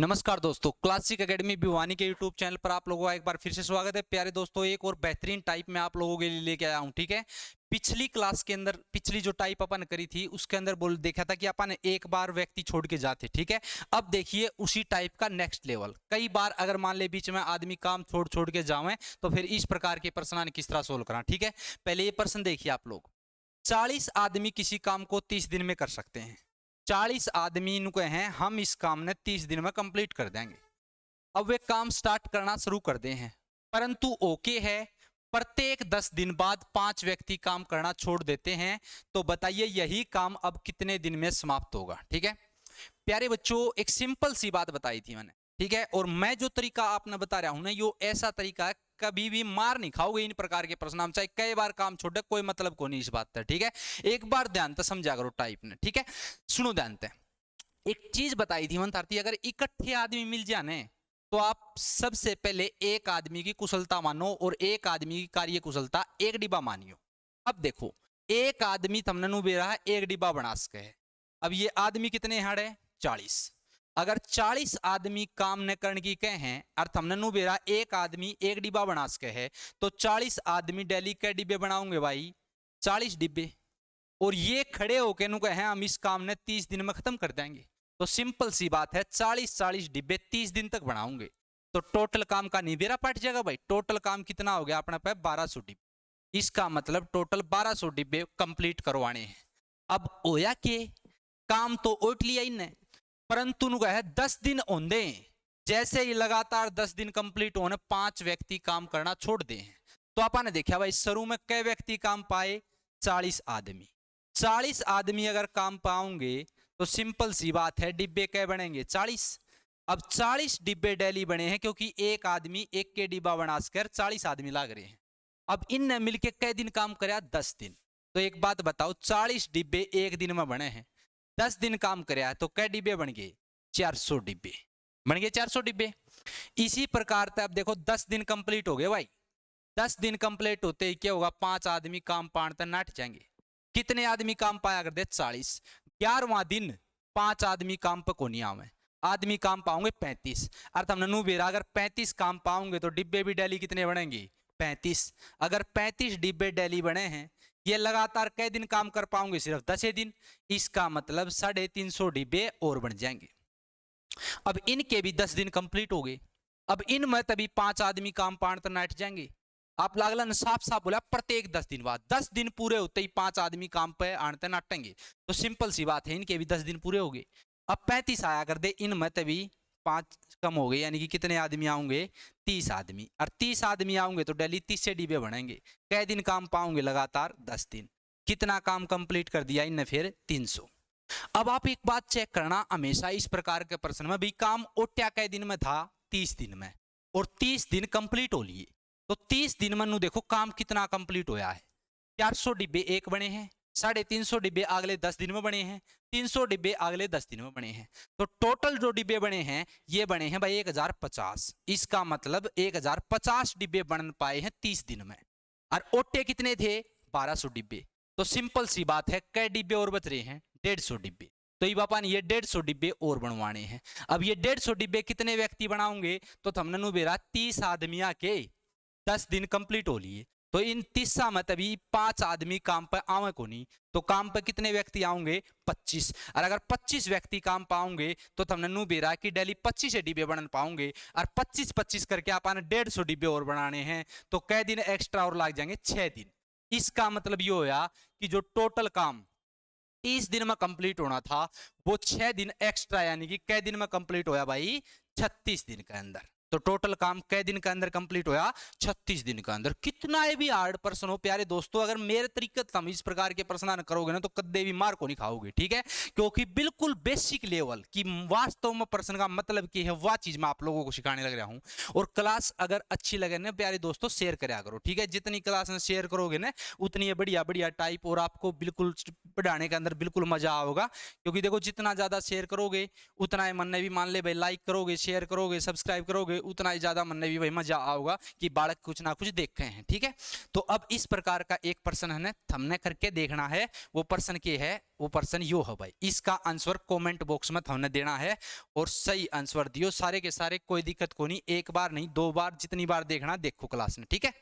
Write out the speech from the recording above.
नमस्कार दोस्तों, classic academy Bhiwani के यूट्यूब चैनल पर आप लोगों का एक बार फिर से स्वागत है। प्यारे दोस्तों, एक और बेहतरीन टाइप में आप लोगों के लिए लेके आया हूं। ठीक है, पिछली क्लास के अंदर पिछली जो टाइप अपन करी थी उसके अंदर बोल देखा था कि अपन एक बार व्यक्ति छोड़ के जाते। ठीक है, अब देखिए उसी टाइप का नेक्स्ट लेवल। कई बार अगर मान ले बीच में आदमी काम छोड़ छोड़ के जावे तो फिर इस प्रकार के प्रश्न किस तरह सोल्व करा। ठीक है, पहले ये प्रश्न देखिए आप लोग। 40 आदमी किसी काम को 30 दिन में कर सकते हैं। 40 आदमी इनको हैं हम इस काम ने 30 दिन में कंप्लीट कर देंगे। अब वे काम स्टार्ट करना शुरू कर दे हैं, परंतु ओके है प्रत्येक 10 दिन बाद 5 व्यक्ति काम करना छोड़ देते हैं। तो बताइए यही काम अब कितने दिन में समाप्त होगा। ठीक है प्यारे बच्चों, एक सिंपल सी बात बताई थी मैंने। ठीक है, और मैं जो तरीका आपने बता रहा हूं ना, यो ऐसा तरीका है कभी भी मार नहीं खाओगे इन प्रकार के प्रश्न। हम चाहे कई बार काम छोड़े कोई मतलब को नहीं इस बात है। ठीक है, एक बार ध्यान से समझा करो टाइप ने। ठीक है, सुनो ध्यान से। एक चीज बताई थी मनतारती, अगर इकट्ठे आदमी मिल जाने तो आप सबसे पहले एक आदमी की कुशलता मानो और एक आदमी की कार्य कुशलता एक डिब्बा मानियो। अब देखो एक आदमी तमने नु बेरा है एक डिब्बा बना सके है। अब ये आदमी कितने हाड़ है 40। अगर 40 आदमी काम न करने की कहे हैं अर्थ हमने नु बेरा एक आदमी एक डिब्बा बना सके है, तो 40 आदमी डेली के डिब्बे बनाओगे भाई 40 डिब्बे, और ये खड़े होके नु कहे हम इस काम ने 30 दिन में खत्म कर देंगे। तो सिंपल सी बात है 40 डिब्बे 30 दिन तक बनाओगे तो टोटल काम का निबेरा पट जाएगा भाई। टोटल काम कितना हो गया अपने पे 1200 डिब्बे। इसका मतलब टोटल 1200 डिब्बे कंप्लीट करवाने हैं। अब होया के काम तो ओट लिया इनने, परंतु नु कहे 10 दिन होंदे जैसे ही लगातार 10 दिन कंप्लीट होने 5 व्यक्ति काम करना छोड़ दे हैं। तो आपने देखा भाई शुरू में कै व्यक्ति काम पाए 40 आदमी। 40 आदमी अगर काम पाओगे तो सिंपल सी बात है डिब्बे कै बनेंगे 40। अब 40 डिब्बे डेली बने हैं क्योंकि एक आदमी एक के डिब्बा बनाकर 40 आदमी लाग रहे हैं। अब इनने मिलके कै दिन काम कराया 10 दिन। तो एक बात बताओ 40 डिब्बे एक दिन में बने हैं, 10 दिन काम कराया तो कै डिब्बे बन गए 400 डिब्बे बन गए 400 डिब्बे। इसी प्रकार से अब देखो 10 दिन कंप्लीट हो गए भाई। 10 दिन कंप्लीट होते ही क्या होगा 5 आदमी काम पाने नाट जाएंगे। कितने आदमी काम पाया करते 40। 11वां दिन 5 आदमी काम पे को नहीं आवे, आदमी काम पाओगे 35। अर्थ हमने नु बेरा अगर 35 काम पाओगे तो डिब्बे भी डेली कितने बनेंगे 35। अगर 35 डिब्बे डेली बने हैं, ये लगातार कई दिन काम कर पाओगे सिर्फ 10 दिन। इसका मतलब 350 डिब्बे और बन जाएंगे। अब इनके भी 10 दिन कंप्लीट हो गए। अब इनमें तभी 5 आदमी काम पान तो नाट जाएंगे। आप लागला ने साफ साफ बोला प्रत्येक 10 दिन बाद, 10 दिन पूरे होते ही 5 आदमी काम पे आनते नाटेंगे। तो सिंपल सी बात है इनके भी 10 दिन पूरे हो गए। अब 35 आया कर दे, इनमें तभी 5 कम हो गए, यानी कि कितने आदमी आऊंगे 30 आदमी। और 30 आदमी आऊंगे तो डेली 30 से डिब्बे बनेंगे। कै दिन काम पाओगे लगातार 10 दिन। कितना काम कंप्लीट कर दिया इनने फिर 300। अब आप एक बात चेक करना हमेशा इस प्रकार के प्रश्न में, भी काम ओट्या कै दिन में था 30 दिन में, और 30 दिन कंप्लीट हो लिए। तो 30 दिन में देखो काम कितना कंप्लीट होया है। 400 डिब्बे एक बने हैं, 350 डिब्बे अगले 10 दिन में बने हैं, 300 डिब्बे अगले 10 दिन में बने हैं। तो टोटल जो डिब्बे बने हैं ये बने हैं भाई 1050। इसका मतलब 1050 डिब्बे बन पाए हैं 30 दिन में। और ओटे कितने थे 1200 डिब्बे। तो सिंपल सी बात है कै डिब्बे और बच रहे हैं 150 डिब्बे। तो ये बापा ये 150 डिब्बे और बनवाने हैं। अब ये 150 डिब्बे कितने व्यक्ति बनाओगे तो हमने नु बेरा 30 आदमिया के 10 दिन कंप्लीट हो लिए। तो इन 30 में तभी 5 आदमी काम पर आवे को नहीं, तो काम पर कितने व्यक्ति आएंगे 25। और अगर 25 व्यक्ति काम पाओगे तो हमने नु बेरा कि डेली 25 डिब्बे बन पाओगे। और 25-25 करके आपने 150 डिब्बे और बनाने हैं। तो कै दिन एक्स्ट्रा और लग जाएंगे 6 दिन। इसका मतलब ये होया कि जो टोटल काम 30 दिन में कंप्लीट होना था वो 6 दिन एक्स्ट्रा, यानी कि कै दिन में कंप्लीट होया भाई 36 दिन के अंदर। तो टोटल काम कै दिन के अंदर कंप्लीट होया 36 दिन के अंदर। कितना भी हार्ड प्रश्न हो प्यारे दोस्तों, अगर मेरे तरीके तुम इस प्रकार के प्रश्न करोगे ना तो कदे भी मार को नहीं खाओगे। ठीक है, क्योंकि बिल्कुल बेसिक लेवल की वास्तव में प्रश्न का मतलब की है वह चीज मैं आप लोगों को सिखाने लग रहा हूं। और क्लास अगर अच्छी लगे ना प्यारे दोस्तों शेयर करा करो। ठीक है, जितनी क्लास में शेयर करोगे ना उतनी बढ़िया बढ़िया टाइप और आपको बिल्कुल पढ़ाने के अंदर बिल्कुल मजा आओगा। क्योंकि देखो जितना ज्यादा शेयर करोगे उतना ही मन ने भी मान ले भाई लाइक करोगे शेयर करोगे सब्सक्राइब करोगे उतना ही ज्यादा मन भी भाई मजा आओगा कि बालक कुछ ना कुछ देख रहे हैं। ठीक है, तो अब इस प्रकार का एक प्रश्न हमने करके देखना है। वो प्रश्न के है, वो प्रश्न यो है भाई, इसका आंसर कमेंट बॉक्स में हमने देना है और सही आंसर दियो सारे के सारे, कोई दिक्कत को नहीं, एक बार नहीं 2 बार, जितनी बार देखना देखो क्लास में। ठीक है।